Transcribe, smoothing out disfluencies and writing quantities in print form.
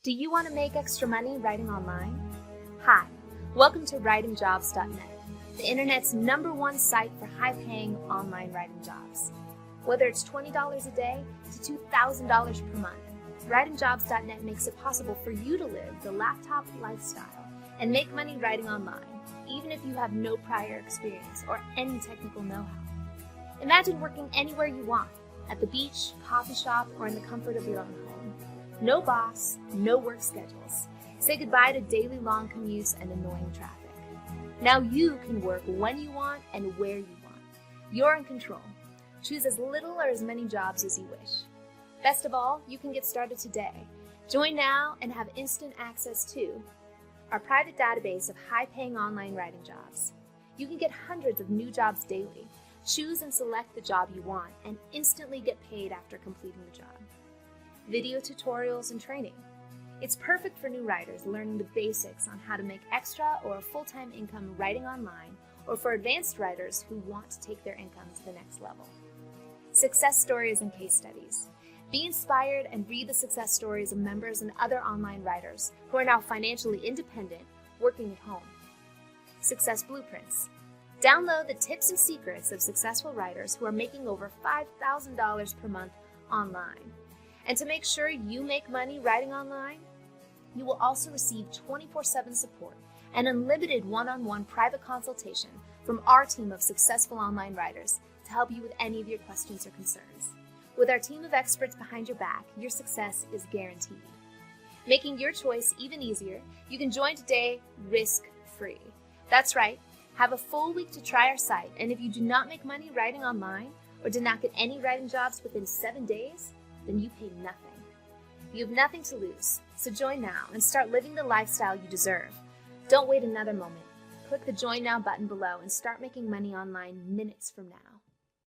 Do you want to make extra money writing online? Hi, welcome to writingjobs.net, the internet's #1 site for high-paying online writing jobs. Whether it's $20 a day to $2,000 per month, writingjobs.net makes it possible for you to live the laptop lifestyle and make money writing online, even if you have no prior experience or any technical know-how. Imagine working anywhere you want, at the beach, coffee shop, or in the comfort of your own home. No boss, no work schedules. Say goodbye to daily long commutes and annoying traffic. Now you can work when you want and where you want. You're in control. Choose as little or as many jobs as you wish. Best of all, you can get started today. Join now and have instant access to our private database of high-paying online writing jobs. You can get hundreds of new jobs daily. Choose and select the job you want and instantly get paid after completing the job. Video tutorials and training. It's perfect for new writers learning the basics on how to make extra or a full-time income writing online, or for advanced writers who want to take their income to the next level. Success stories and case studies. Be inspired and read the success stories of members and other online writers who are now financially independent, working at home. Success blueprints. Download the tips and secrets of successful writers who are making over $5,000 per month online. And to make sure you make money writing online, you will also receive 24/7 support and unlimited one-on-one private consultation from our team of successful online writers to help you with any of your questions or concerns. With our team of experts behind your back, your success is guaranteed. Making your choice even easier, you can join today risk-free. That's right, have a full week to try our site, and if you do not make money writing online or did not get any writing jobs within 7 days, then you pay nothing. You have nothing to lose, so join now and start living the lifestyle you deserve. Don't wait another moment. Click the Join Now button below and start making money online minutes from now.